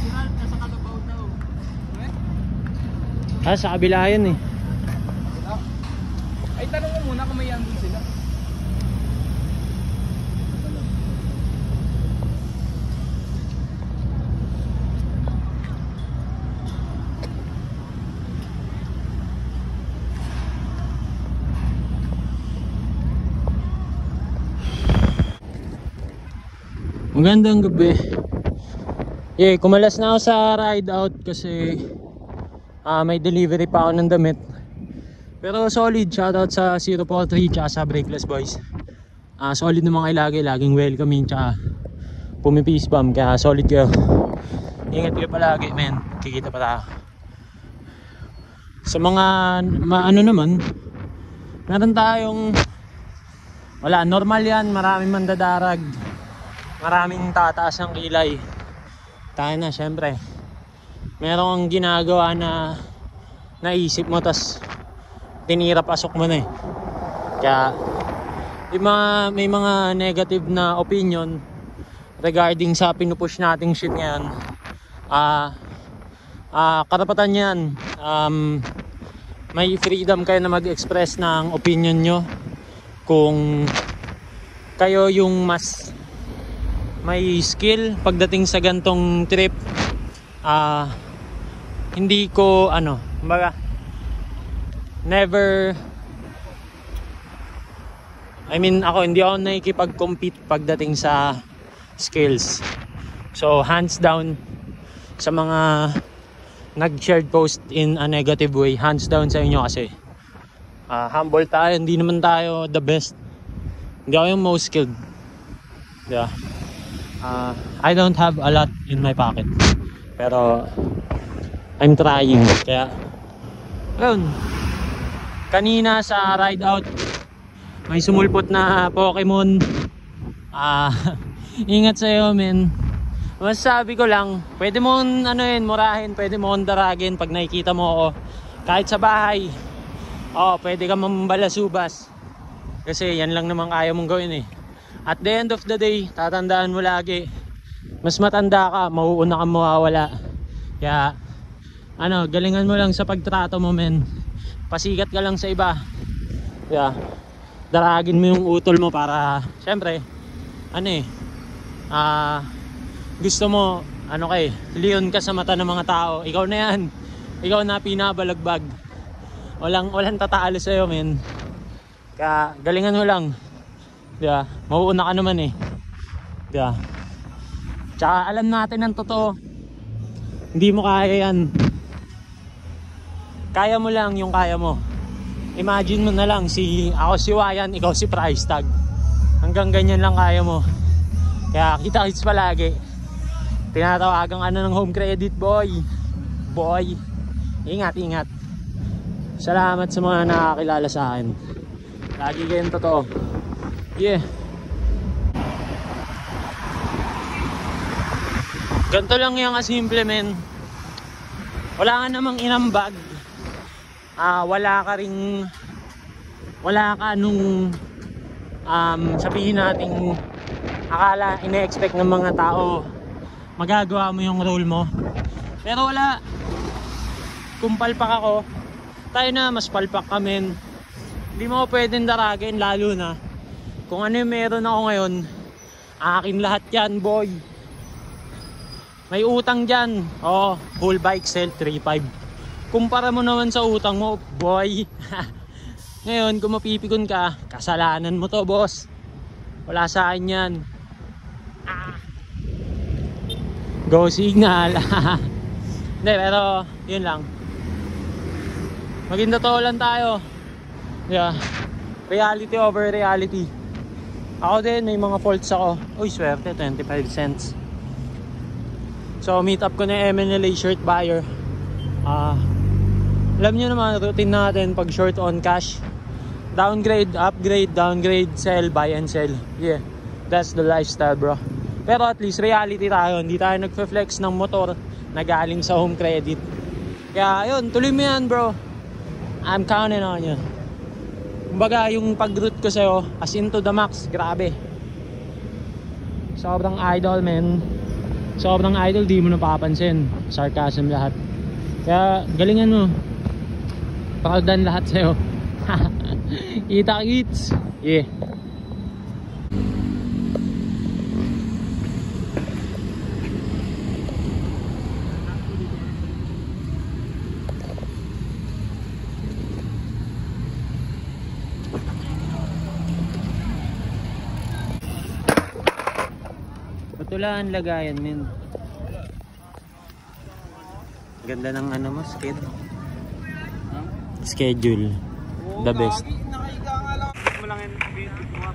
Nasa Kalabaw daw. Sa kabila yan eh. Ay, tanong mo muna kung may andun sila. Magandang gabi. Kumalas na ako sa ride out kasi may delivery pa ako ng damit. Pero solid, shoutout sa 043 tsaka sa Breakless Boys. Solid naman kayo lagi, laging welcoming tsaka pumipis bam, kaya solid kayo. Ingat kayo palagi men, kikita pa tayo. Sa mga ano naman, meron tayong normal yan, maraming mandadarag, maraming tataas ng kilay. Tayo na syempre merong ginagawa na naisip mo tas tinira pasok mo na eh. Kaya may mga negative na opinion regarding sa pinupush nating shit ngayon. Karapatan yan. May freedom kayo na mag-express ng opinion nyo. Kung kayo yung mas may skill pagdating sa gantong trip, hindi ko kumbaga ako hindi ako nakikipag-compete pagdating sa skills. So hands down sa mga nag-shared post in a negative way, hands down sa inyo kasi humble tayo, hindi naman tayo the best, hindi ako yung most skilled, yeah. I don't have a lot in my pocket, pero I'm trying. Kaya ayun, kanina sa ride out may sumulpot na Pokemon. Ingat sa'yo men. Masasabi ko lang, pwede mong murahin, pwede mong daragin pag nakikita mo ako kahit sa bahay. Pwede ka mambalasubas kasi yan lang naman kaya mong gawin eh. At the end of the day, tatandaan mo lagi, mas matanda ka, mauuna kang mawawala. Kaya galingan mo lang sa pagtrato mo men. Pasikat ka lang sa iba. Kaya daragin mo yung utol mo para syempre gusto mo leon ka sa mata ng mga tao. Ikaw na yan, ikaw na pinabalagbag. Walang tatalo sa'yo men. Kaya galingan mo lang. Yeah, mauuna ka naman eh. Yeah. Tsaka alam natin ang totoo, hindi mo kaya yan. Kaya mo lang yung kaya mo. Imagine mo na lang, ako si Wayan, ikaw si Price Tag. Hanggang ganyan lang kaya mo. Kaya kita-kits palagi. Tinatawagan ka na ng home credit boy. Ingat. Salamat sa mga nakakilala sa akin. Lagi kayong totoo. Yeah. Ganto lang yung kasimple men. Wala ka namang inambag. Wala ka nung sabihin nating akala ine-expect ng mga tao magagawa mo yung role mo. Pero wala. Kung palpak ako, tayo na mas palpak ka men. Hindi mo pwedeng daragin, lalo na kung ano yung meron ako ngayon, akin lahat yan boy. May utang dyan, full bike sale 3.5. Kumpara mo naman sa utang mo boy. Ngayon kung mapipikon ka, kasalanan mo to boss. Wala sa akin yan. Go signal. Hindi, pero yun lang, maging totoo lang tayo. Yeah. Reality over reality. Ako din, may mga faults ako. Uy, swerte, 25 cents. So, meet up ko na MNLA shirt buyer. Alam nyo naman, routine natin pag short on cash. Downgrade, upgrade, downgrade, sell, buy and sell. Yeah, that's the lifestyle bro. Pero at least reality tayo. Hindi tayo nagfe-flex ng motor na galing sa home credit. Kaya yun, tuloy mo yan bro. I'm counting on you. Kumbaga yung pag-route ko sa'yo, as into the max, grabe. Sobrang idol men. sobrang idle, di mo napapansin. Sarcasm lahat. Kaya galingan mo. Pakaldan lahat sa'yo. Kita-kits. Yeah. Wala ang lagayan, men. Ganda ng ano mo, schedule. The best. Nakaiga nga lang. Mo lang yung video mo.